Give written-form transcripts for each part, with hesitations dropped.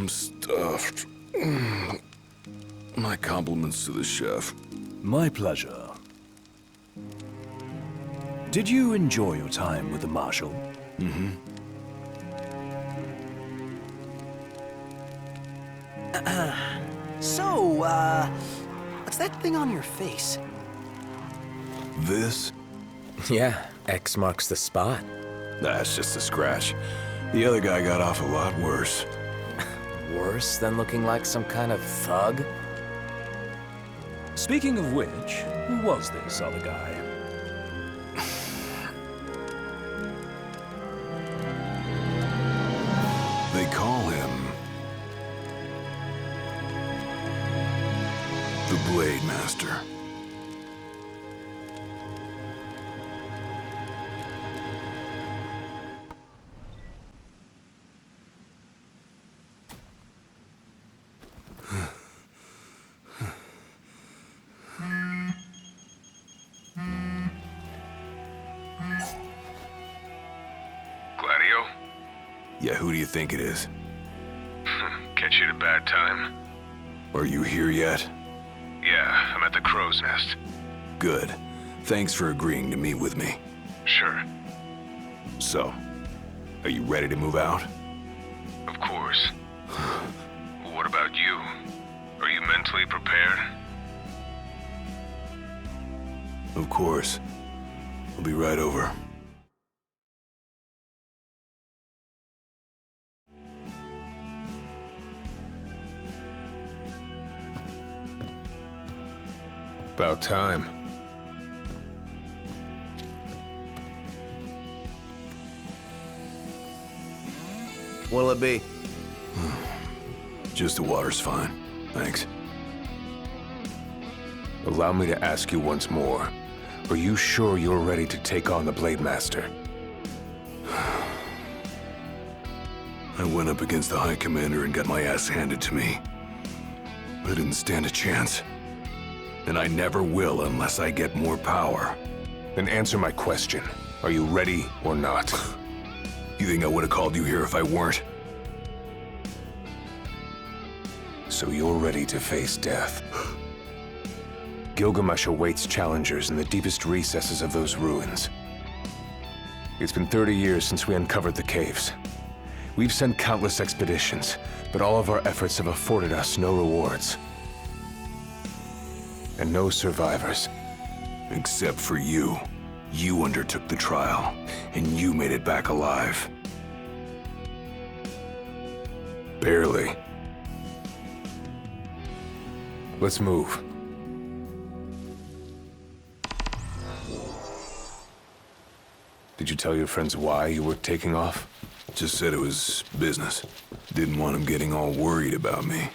I'm stuffed. My compliments to the chef. My pleasure. Did you enjoy your time with the Marshal? Mm-hmm. So, what's that thing on your face? This? Yeah, X marks the spot. That's just a scratch. The other guy got off a lot worse. Worse than looking like some kind of thug? Speaking of which, who was this other guy? They call him the Blade Master. Gladio? Yeah, who do you think it is? Catch you at a bad time. Are you here yet? Yeah, I'm at the Crow's Nest. Good. Thanks for agreeing to meet with me. Sure. So, are you ready to move out? Of course. What about you? Are you mentally prepared? Of course. I'll be right over. About time. What'll it be? Just the water's fine. Thanks. Allow me to ask you once more. Are you sure you're ready to take on the Blade Master? I went up against the High Commander and got my ass handed to me. I didn't stand a chance. And I never will unless I get more power. Then answer my question. Are you ready or not? You think I would have called you here if I weren't? So you're ready to face death. Gilgamesh awaits challengers in the deepest recesses of those ruins. It's been 30 years since we uncovered the caves. We've sent countless expeditions, but all of our efforts have afforded us no rewards. And no survivors. Except for you. You undertook the trial, and you made it back alive. Barely. Let's move. Did you tell your friends why you were taking off? Just said it was business. Didn't want them getting all worried about me.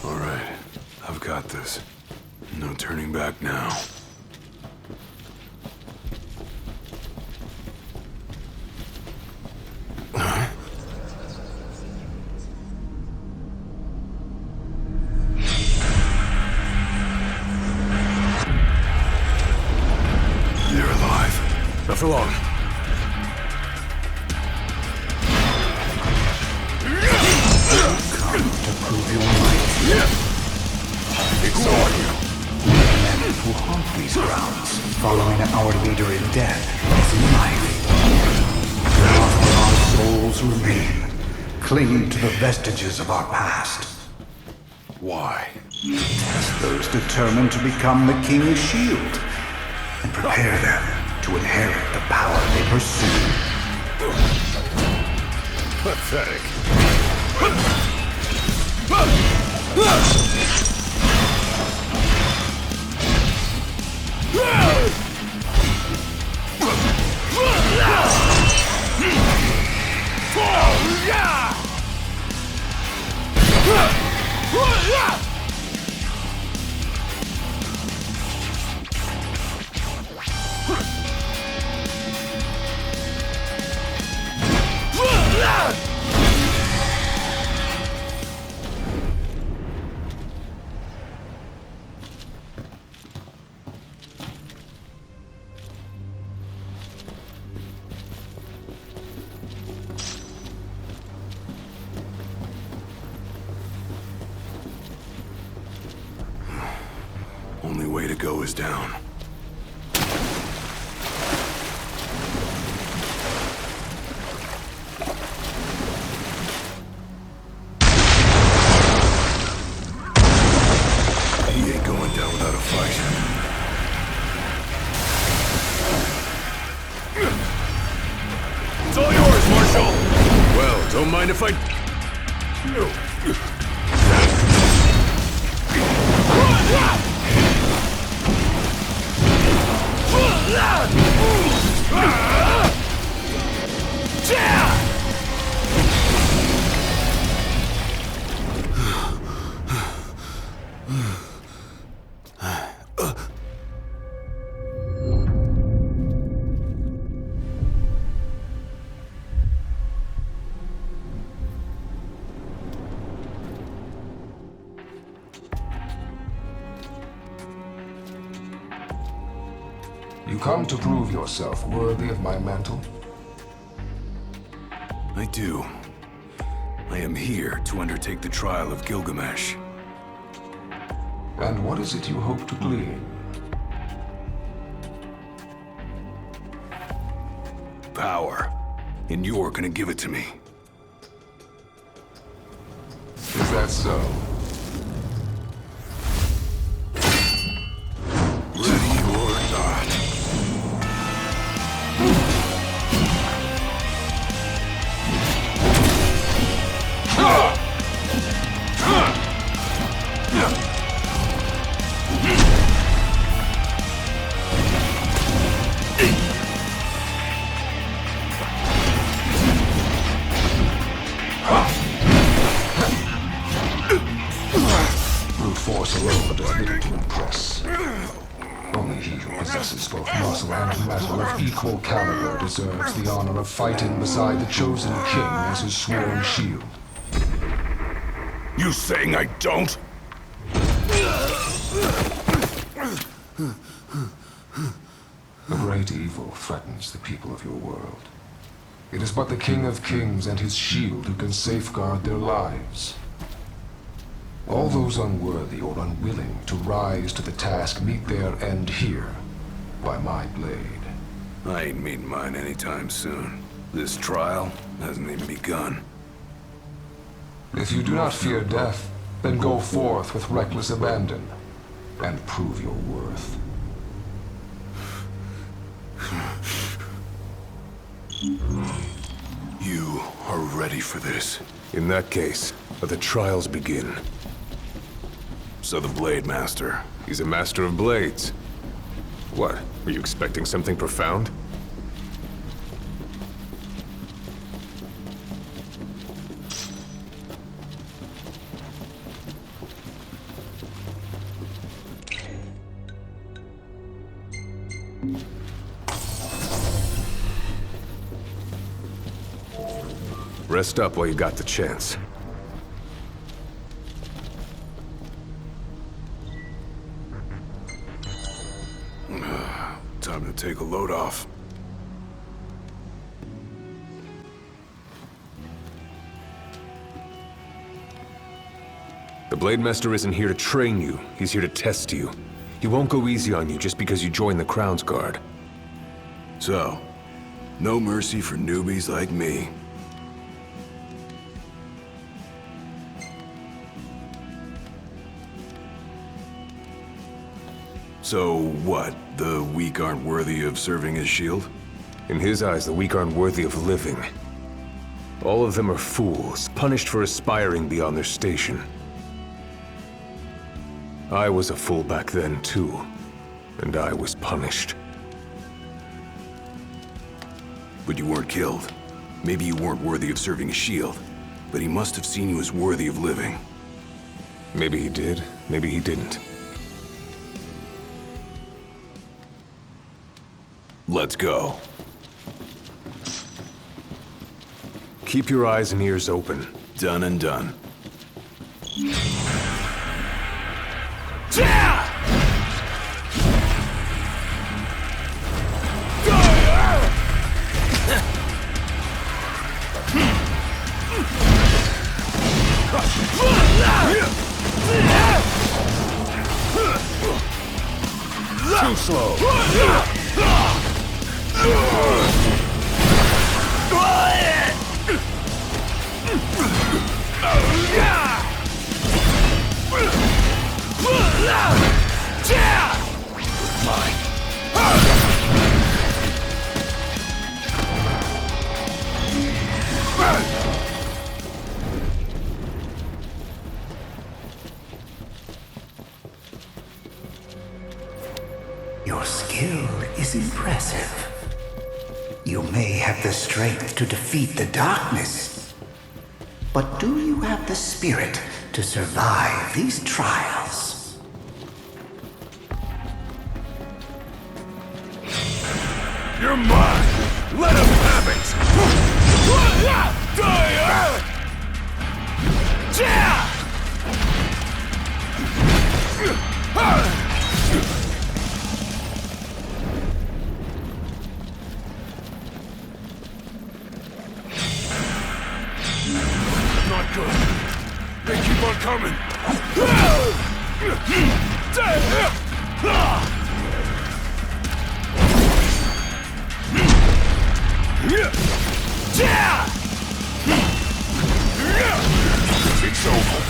All right, I've got this. No turning back now. Not for long. Come to prove your might. It's on you. Men who haunt these grounds, following our leader in death as in life. While our souls remain, clinging to the vestiges of our past. Why? As those determined to become the King's shield and prepare them to inherit the power they pursue. Pathetic. go is down. He ain't going down without a fight. It's all yours, Marshal! Well, don't mind if I... You come to prove yourself worthy of my mantle? I do. I am here to undertake the trial of Gilgamesh. And what is it you hope to glean? Power. And you're gonna give it to me. Is that so? Ready or not. Brute force alone does little to impress. Only he who possesses both muscle and metal of equal caliber deserves the honor of fighting beside the chosen king as his sworn shield. You saying I don't? A great evil threatens the people of your world. It is but the King of Kings and his shield who can safeguard their lives. All those unworthy or unwilling to rise to the task meet their end here, by my blade. I ain't meeting mine anytime soon. This trial hasn't even begun. If you do not fear death, then go forth with reckless abandon, and prove your worth. You are ready for this. In that case, let the trials begin. So the Blade Master. He's a master of blades. What? Were you expecting something profound? Rest up while you got the chance. Time to take a load off. The Blade Master isn't here to train you, he's here to test you. He won't go easy on you just because you joined the Crown's Guard. So, no mercy for newbies like me. So what? The weak aren't worthy of serving as shield? In his eyes, the weak aren't worthy of living. All of them are fools, punished for aspiring beyond their station. I was a fool back then, too. And I was punished. But you weren't killed. Maybe you weren't worthy of serving as shield, but he must have seen you as worthy of living. Maybe he did, maybe he didn't. Let's go. Keep your eyes and ears open. Done and done. impressive. You may have the strength to defeat the darkness, but do you have the spirit to survive these trials? You're mine! Let him have it! Not good. They keep on coming. It's over.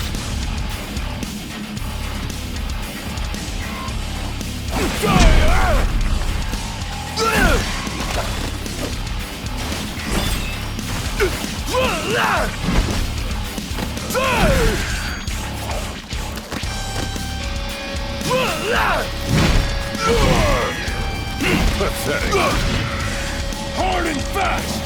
Pathetic. Hard and fast.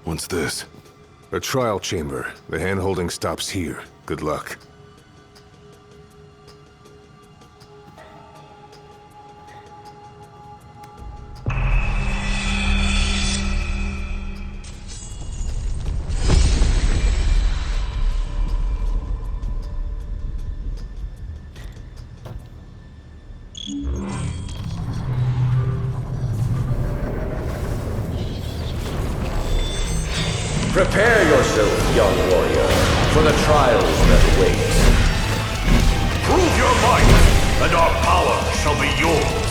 What's this? A trial chamber. The hand-holding stops here. Good luck. Prepare yourself, young warrior, for the trials that await. Prove your might, and our power shall be yours.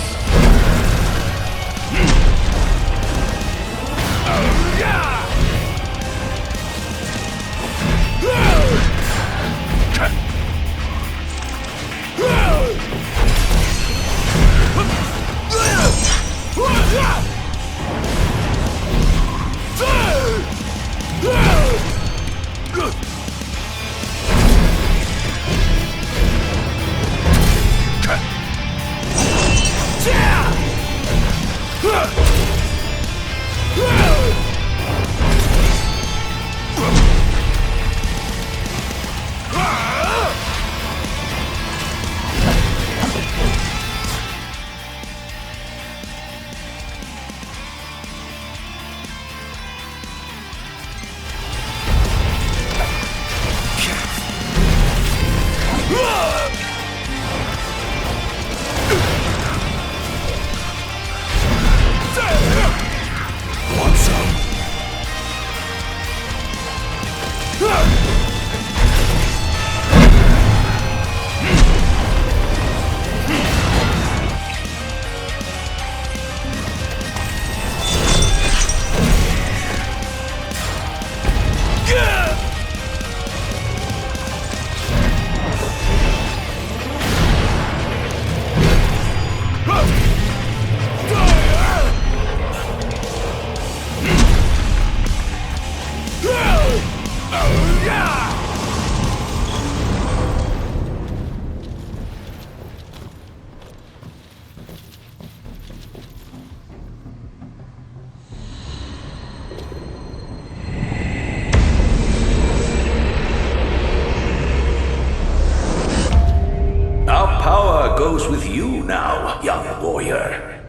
Goes with you now, young warrior.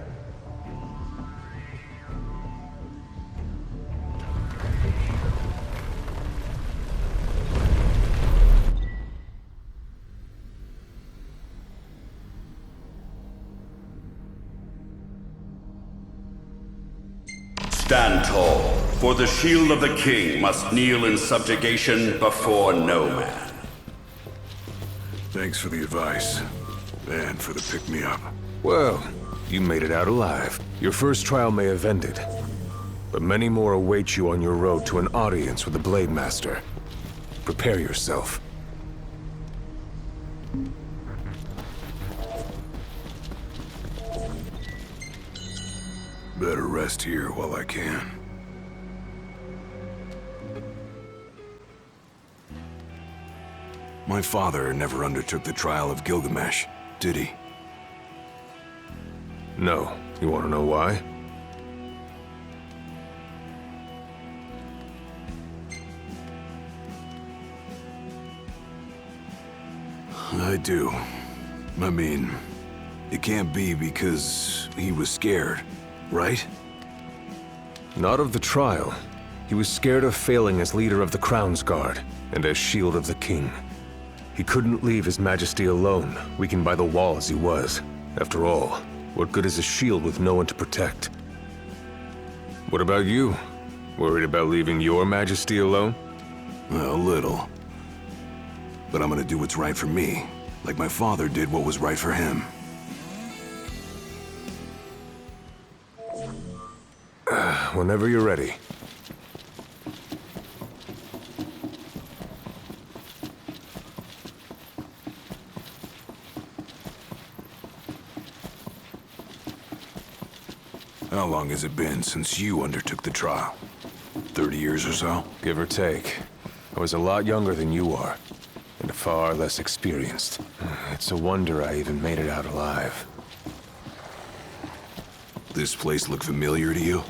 Stand tall, for the shield of the king must kneel in subjugation before no man. Thanks for the advice. And for the pick-me-up. Well, You made it out alive. Your first trial may have ended, but many more await you on your road to an audience with the Blade Master. Prepare yourself. Better rest here while I can. My father never undertook the trial of Gilgamesh, did he? No. You want to know why? I do. I mean, it can't be because he was scared, right? Not of the trial. He was scared of failing as leader of the Crown's Guard and as Shield of the King. He couldn't leave His Majesty alone, weakened by the wall as he was. After all, what good is a shield with no one to protect? What about you? Worried about leaving your Majesty alone? A little. But I'm gonna do what's right for me, like my father did what was right for him. Whenever you're ready. How long has it been since you undertook the trial? 30 years or so? Give or take. I was a lot younger than you are, and far less experienced. It's a wonder I even made it out alive. This place look familiar to you?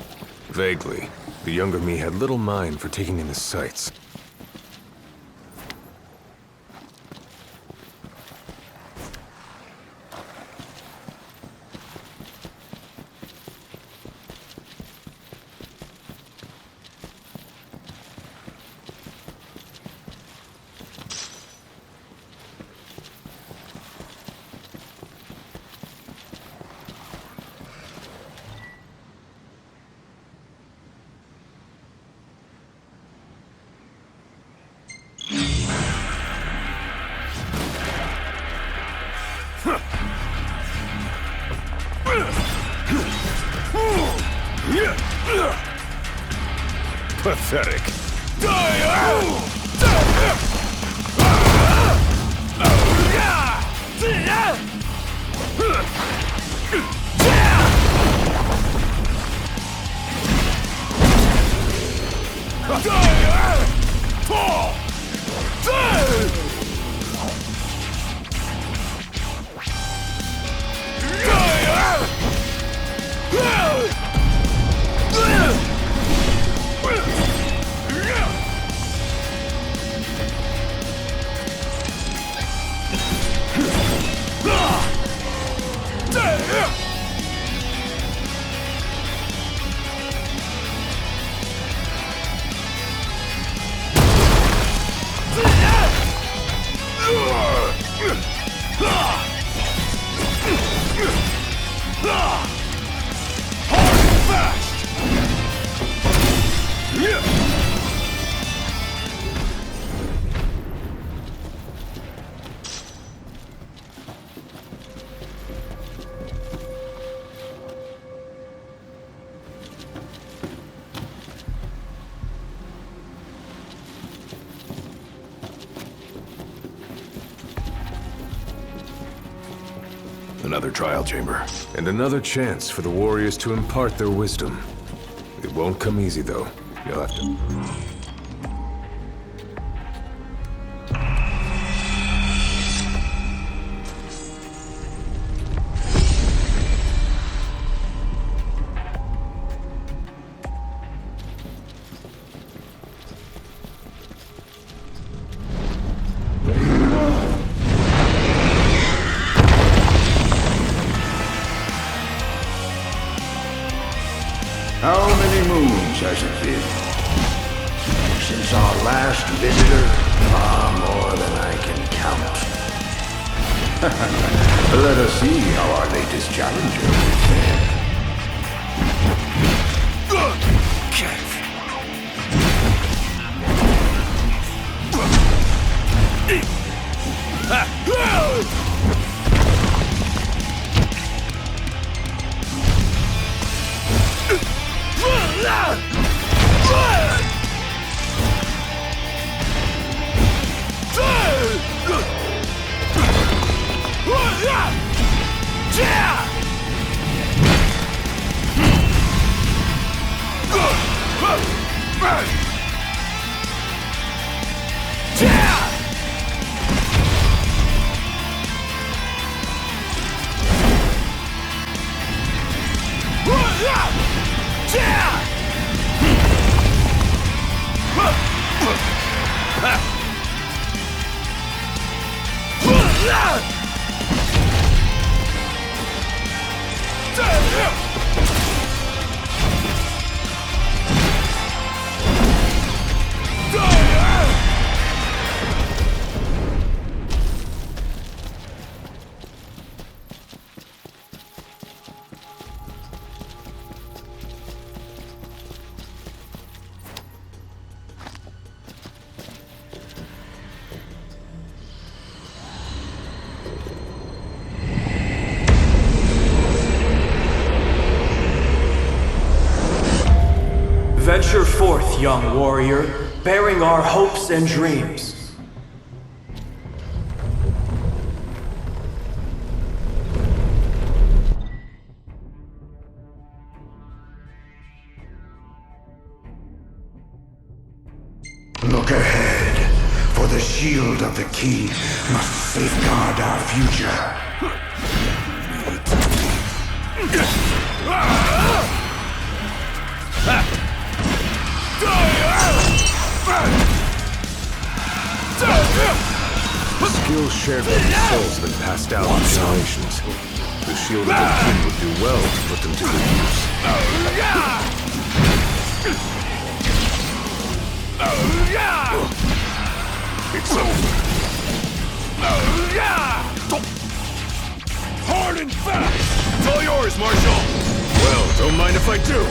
Vaguely. The younger me had little mind for taking in the sights. Pathetic. Another trial chamber. And another chance for the warriors to impart their wisdom. It won't come easy, though. You'll have to... How many moons has it been since our last visitor? Far more than I can count. Let us see how our latest challenger will fare. venture forth, young warrior, bearing our hopes and dreams. Look ahead, for the shield of the king must safeguard our future. Skills shared by the souls have been passed down in generations. The shield of the king would do well to put them to good use. It's over. Hard and fast! It's all yours, Marshal! Well, don't mind if I do.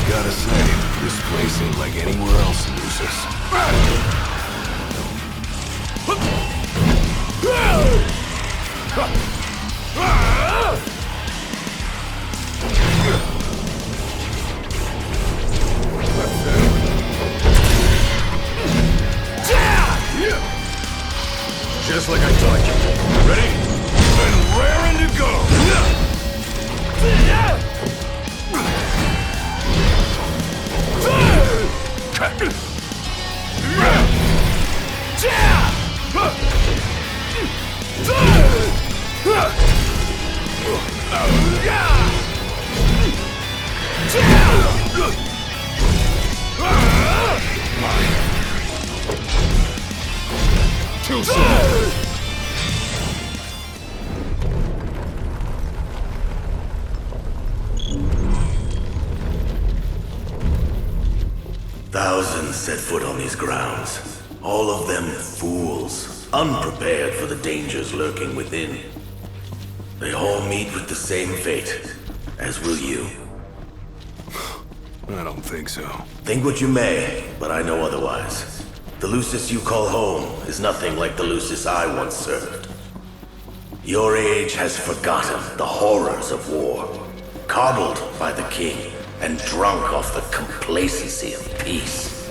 Gotta say, this place ain't like anywhere else in Lucis. Just like I thought you. Ready? And raring to go! Too soon. Thousands set foot on these grounds. All of them fools, unprepared for the dangers lurking within. They all meet with the same fate, as will you. I don't think so. Think what you may, but I know otherwise. The Lucis you call home is nothing like the Lucis I once served. Your age has forgotten the horrors of war, coddled by the king, and drunk off the complacency of peace.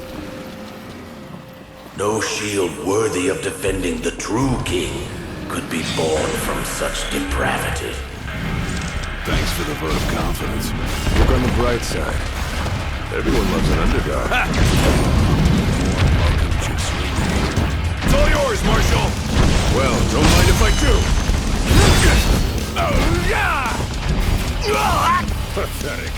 No shield worthy of defending the true king could be born from such depravity. Thanks for the vote of confidence. Look on the bright side. Everyone loves an underdog. It's all yours, Marshal! Well, don't mind if I do. Pathetic.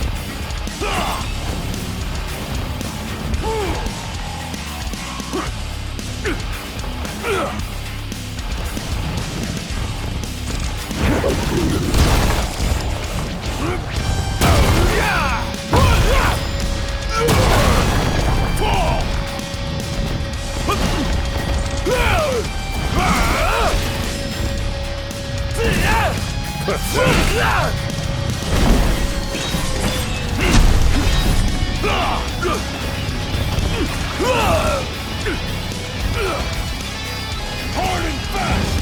Hard and fast!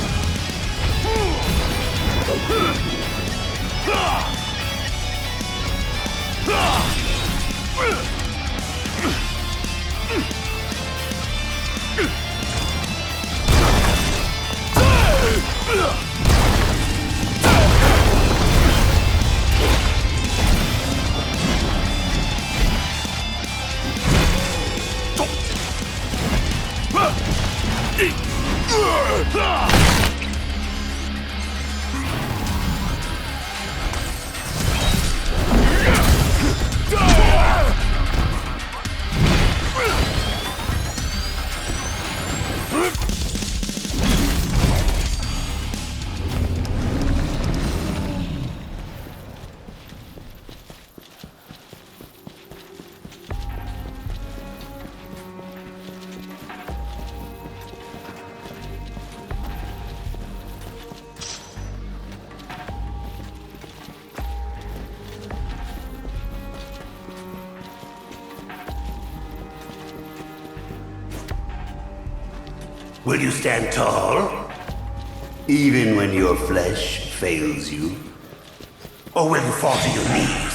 Will you stand tall? Even when your flesh fails you? Or will you fall to your knees?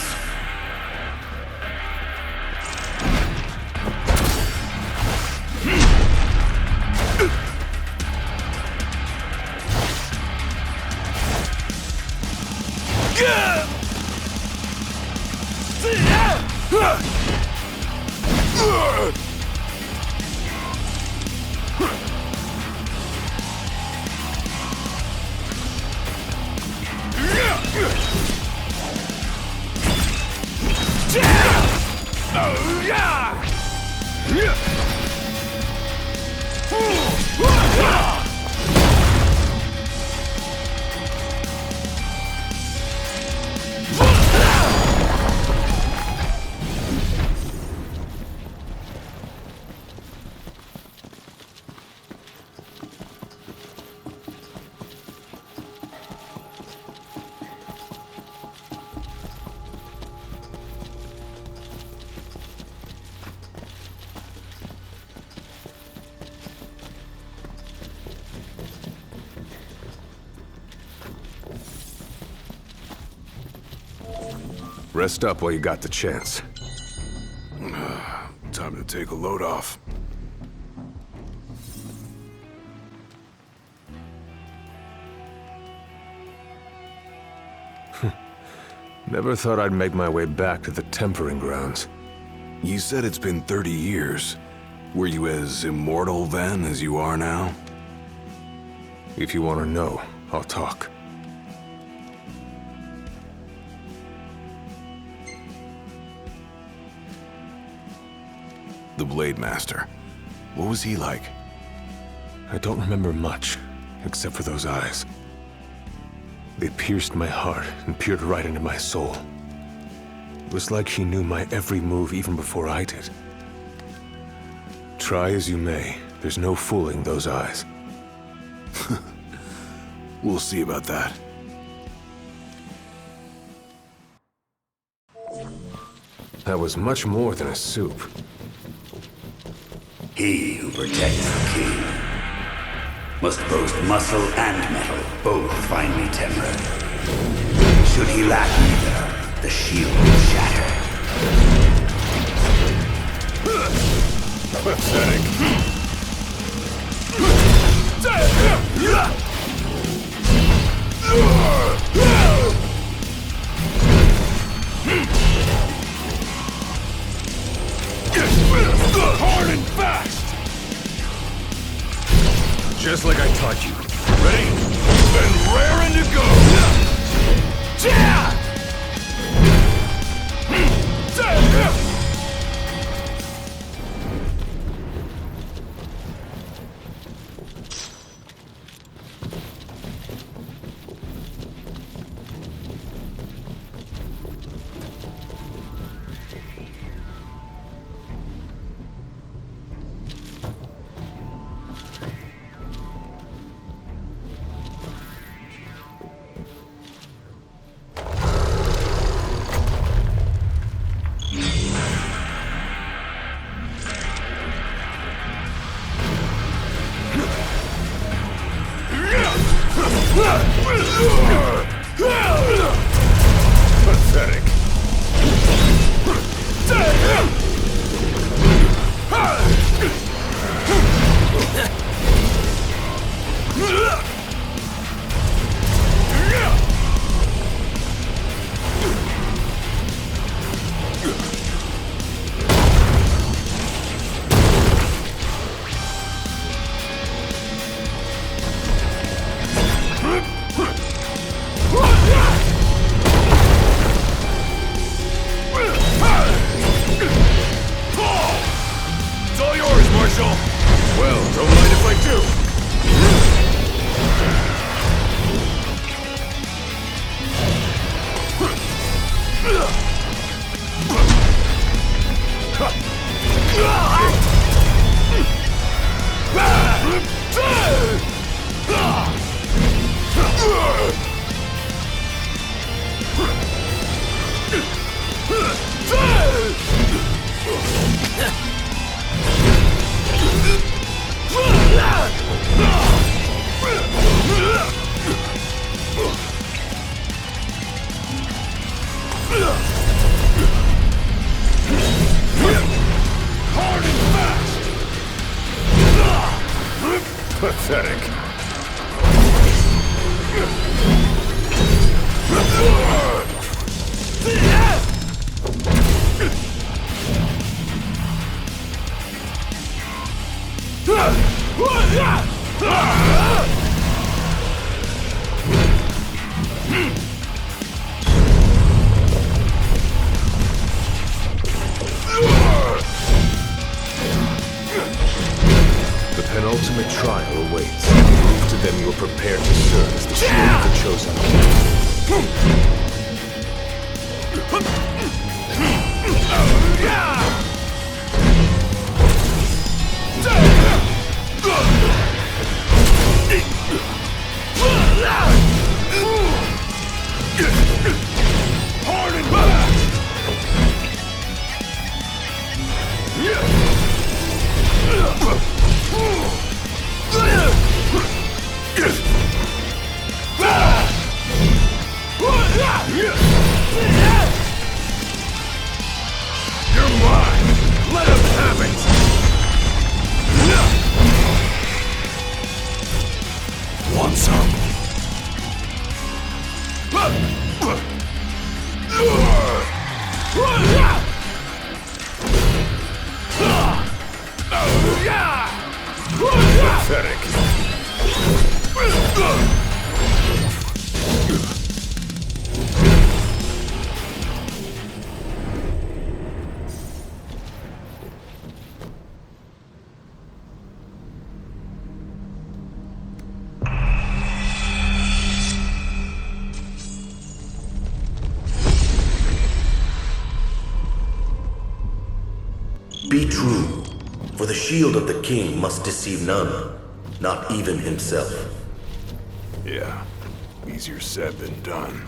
Rest up while you got the chance. Time to take a load off. Never thought I'd make my way back to the tempering grounds. You said it's been 30 years. Were you as immortal then as you are now? If you want to know, I'll talk. The Blade Master. What was he like? I don't remember much, except for those eyes. They pierced my heart and peered right into my soul. It was like he knew my every move even before I did. Try as you may, there's no fooling those eyes. We'll see about that. That was much more than a soup. He who protects the king must boast muscle and metal, both finely tempered. Should he lack either, the shield will shatter. Pathetic. Hard and fast! Just like I taught you. Ready? And raring to go! Pathetic. Pathetic. The penultimate trial awaits. Prove to them you're prepared to serve as the shield of the chosen king. You're mine! Let him have it! Want some? Pathetic. Be true, for the shield of the king must deceive none, not even himself. Yeah, easier said than done.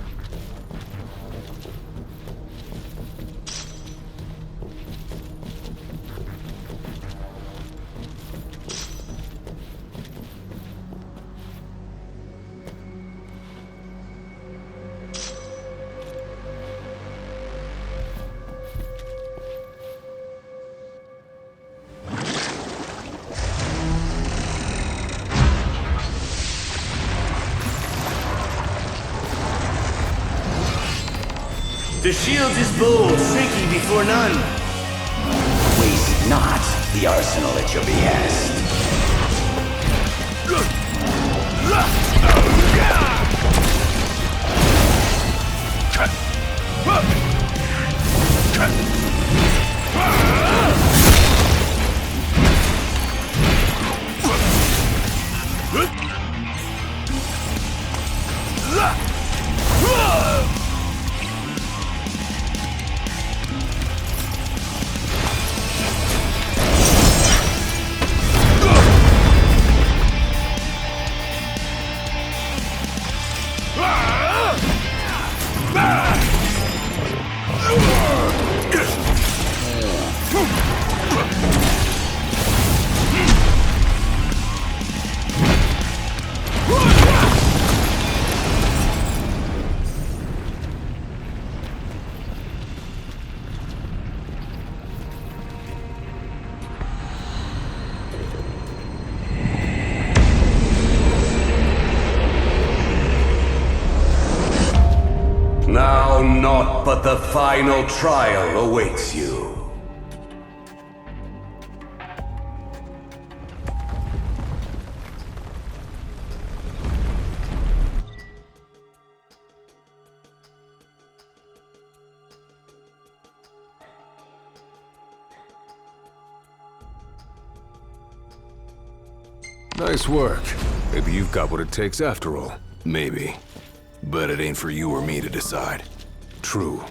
The shield is bold, shrinking before none. Waste not the arsenal at your behest. Now naught but the final trial awaits you. Nice work. Maybe you've got what it takes after all. Maybe. But it ain't for you or me to decide. True.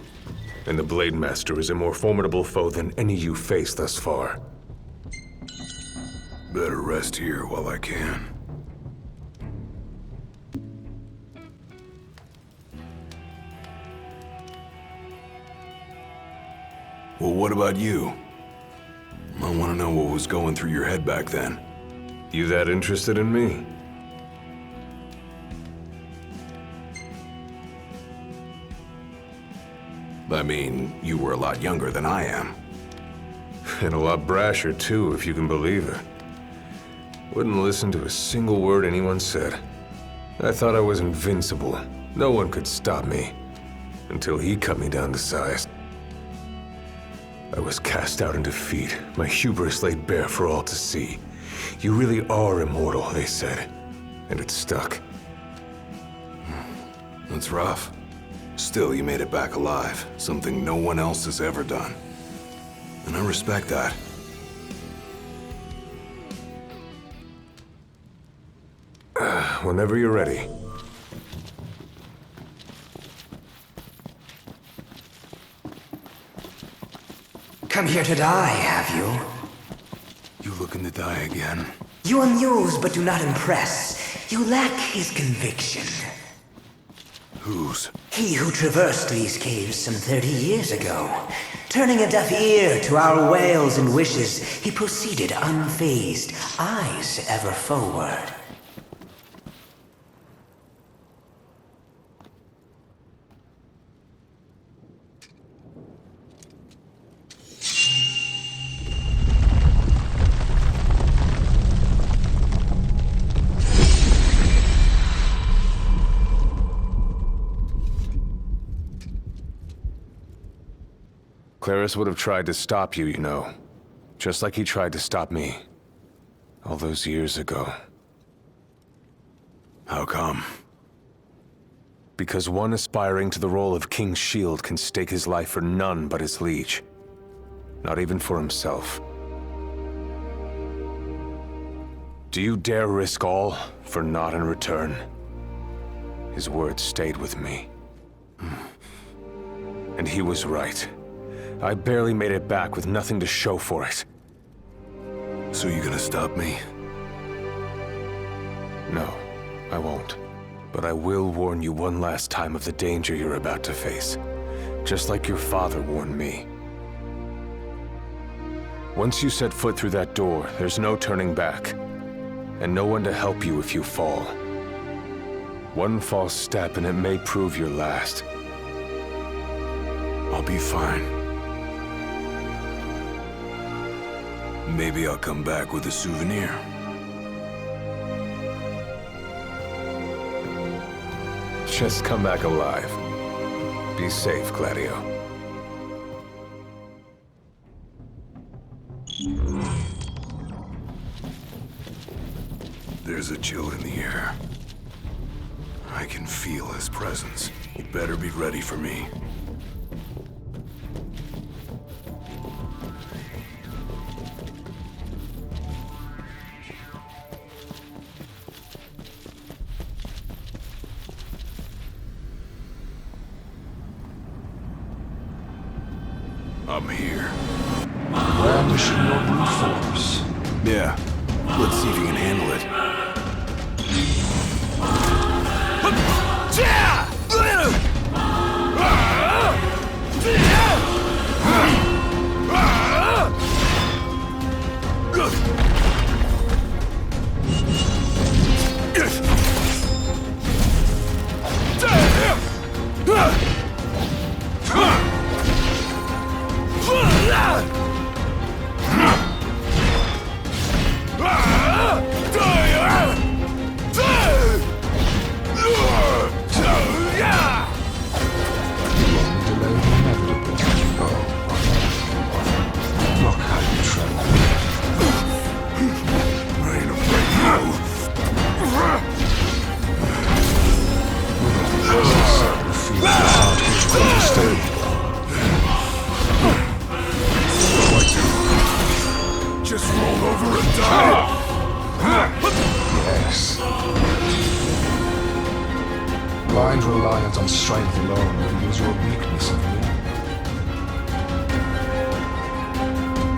And the Blade Master is a more formidable foe than any you faced thus far. Better rest here while I can. Well, what about you? I want to know what was going through your head back then. You that interested in me? I mean, you were a lot younger than I am. And a lot brasher, too, if you can believe it. Wouldn't listen to a single word anyone said. I thought I was invincible. No one could stop me. Until he cut me down to size. I was cast out in defeat, my hubris laid bare for all to see. You really are immortal, they said. And it stuck. That's rough. Still, you made it back alive. Something no one else has ever done. And I respect that. Whenever you're ready. Come here to die, have you? You looking to die again? You amuse but do not impress. You lack his conviction. Whose? He who traversed these caves some 30 years ago. Turning a deaf ear to our wails and wishes, he proceeded unfazed, eyes ever forward. Claris would have tried to stop you, you know. Just like he tried to stop me. All those years ago. How come? Because one aspiring to the role of King's Shield can stake his life for none but his liege. Not even for himself. Do you dare risk all for naught in return? His words stayed with me. And he was right. I barely made it back with nothing to show for it. So you gonna stop me? No, I won't. But I will warn you one last time of the danger you're about to face. Just like your father warned me. Once you set foot through that door, there's no turning back. And no one to help you if you fall. One false step and it may prove your last. I'll be fine. Maybe I'll come back with a souvenir. Just come back alive. Be safe, Gladio. There's a chill in the air. I can feel his presence. You better be ready for me. I'm here. Brandishing your brute force. Yeah. Let's see if you can handle it. Just roll over and die. Yes. Blind reliance on strength alone reveals your weakness of will.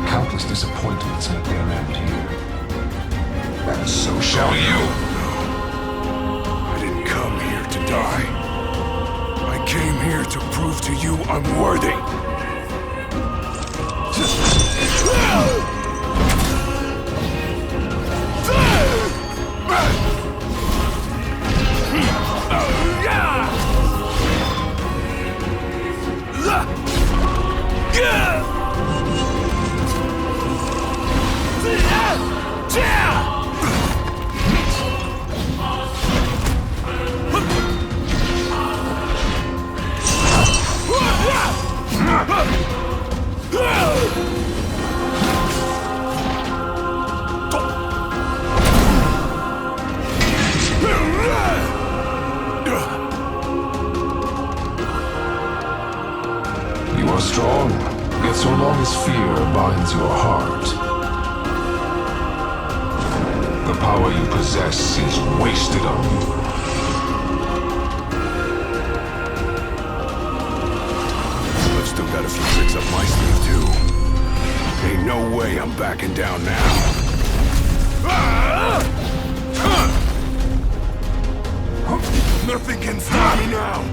Countless disappointments met their end here. And so shall you. I didn't come here to die. I came here to prove to you I'm worthy. so long as fear binds your heart, the power you possess is wasted on you. I've still got a few tricks up my sleeve, too. Ain't no way I'm backing down now. Nothing can stop me now!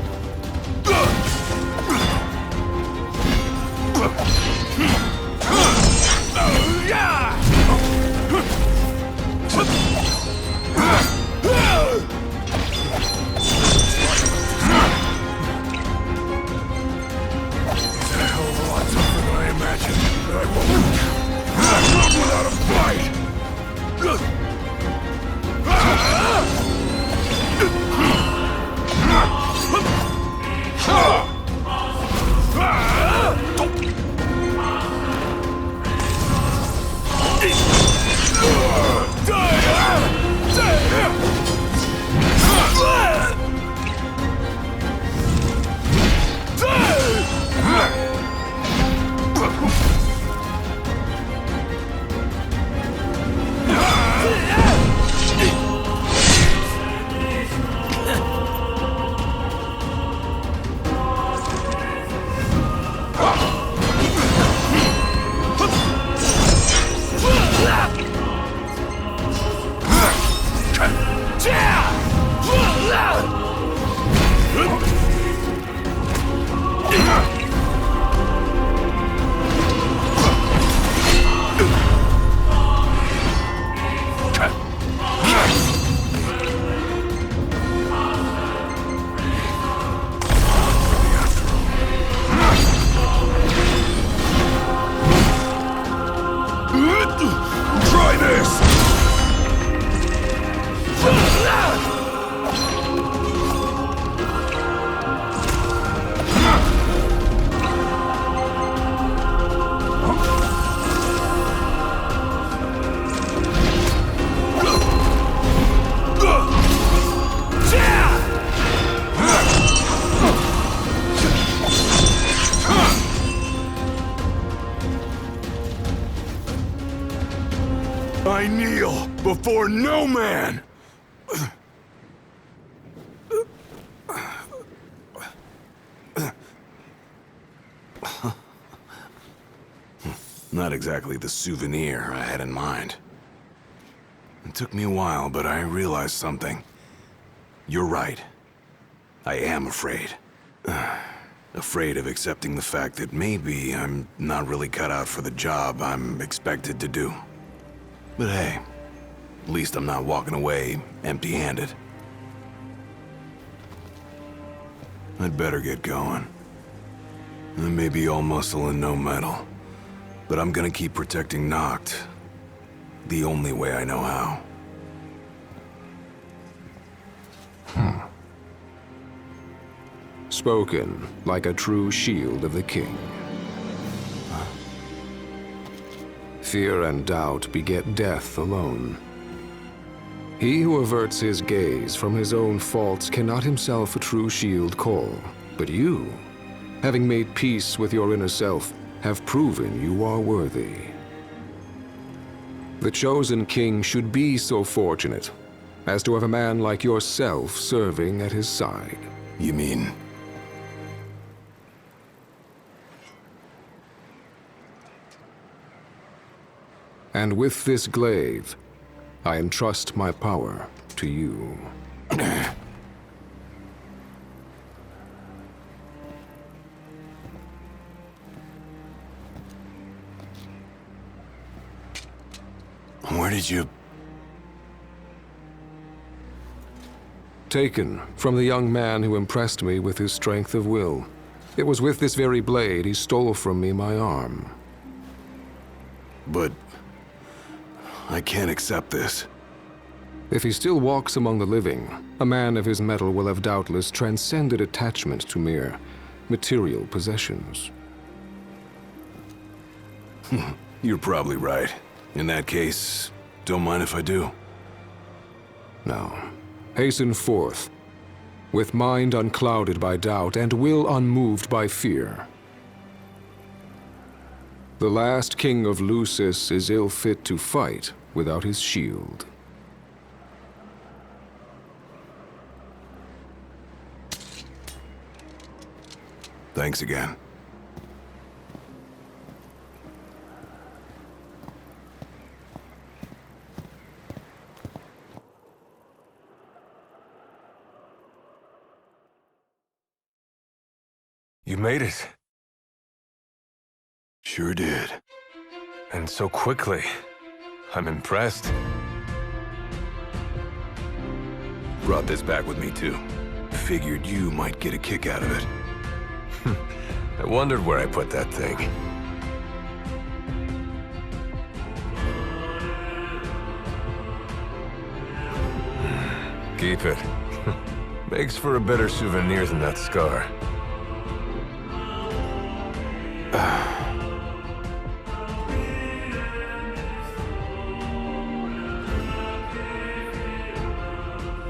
It's a hell of a lot tougher than I imagined. I won't. Not without a fight! I kneel before no man! Not exactly the souvenir I had in mind. It took me a while, but I realized something. You're right. I am afraid. Afraid of accepting the fact that maybe I'm not really cut out for the job I'm expected to do. But hey, at least I'm not walking away empty-handed. I'd better get going. I may be all muscle and no metal, but I'm gonna keep protecting Noct the only way I know how. Spoken like a true shield of the king. Fear and doubt beget death alone. He who averts his gaze from his own faults cannot himself a true shield call. But you, having made peace with your inner self, have proven you are worthy. The chosen king should be so fortunate as to have a man like yourself serving at his side. You mean? And with this glaive, I entrust my power to you. Where did you... Taken from the young man who impressed me with his strength of will. It was with this very blade he stole from me my arm. But... I can't accept this. If he still walks among the living, a man of his mettle will have doubtless transcended attachment to mere material possessions. You're probably right. In that case, don't mind if I do. Now, hasten forth, with mind unclouded by doubt and will unmoved by fear. The last king of Lucis is ill fit to fight without his shield. Thanks again. You made it. Sure did. And so quickly. I'm impressed. Brought this back with me, too. Figured you might get a kick out of it. I wondered where I put that thing. Keep it. Makes for a better souvenir than that scar.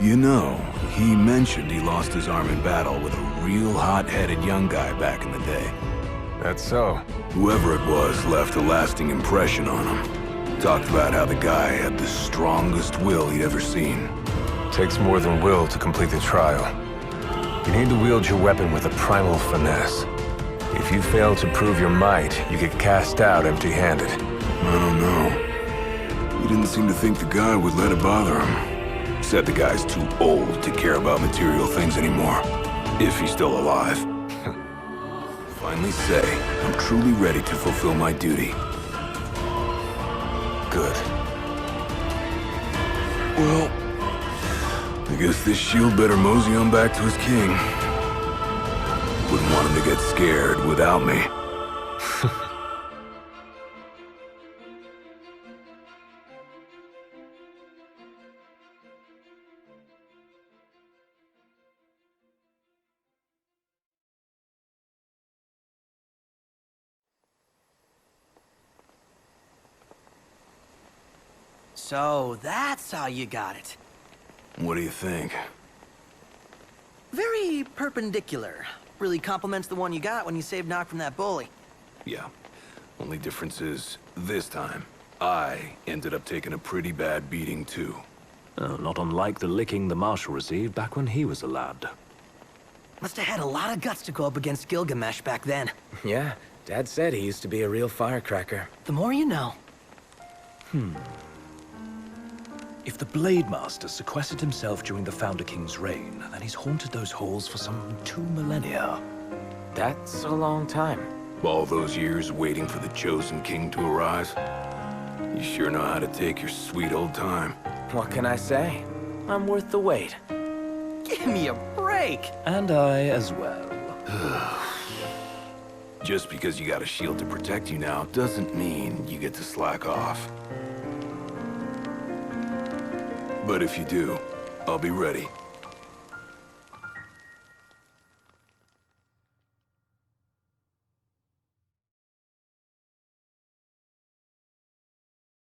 You know, he mentioned he lost his arm in battle with a real hot-headed young guy back in the day. That's so. Whoever it was left a lasting impression on him. Talked about how the guy had the strongest will he'd ever seen. Takes more than will to complete the trial. You need to wield your weapon with a primal finesse. If you fail to prove your might, you get cast out empty-handed. I don't know. He didn't seem to think the guy would let it bother him. Said the guy's too old to care about material things anymore. If he's still alive. Finally say, I'm truly ready to fulfill my duty. Good. Well, I guess this shield better mosey on back to his king. Wouldn't want him to get scared without me. So, that's how you got it. What do you think? Very perpendicular. Really complements the one you got when you saved Nock from that bully. Yeah. Only difference is, this time, I ended up taking a pretty bad beating, too. Oh, not unlike the licking the Marshal received back when he was a lad. Must have had a lot of guts to go up against Gilgamesh back then. Yeah, Dad said he used to be a real firecracker. The more you know. If the Blade Master sequestered himself during the Founder King's reign, then he's haunted those halls for some 2 millennia. That's a long time. All those years waiting for the Chosen King to arise. You sure know how to take your sweet old time. What can I say? I'm worth the wait. Give me a break! And I as well. Just because you got a shield to protect you now doesn't mean you get to slack off. But if you do, I'll be ready.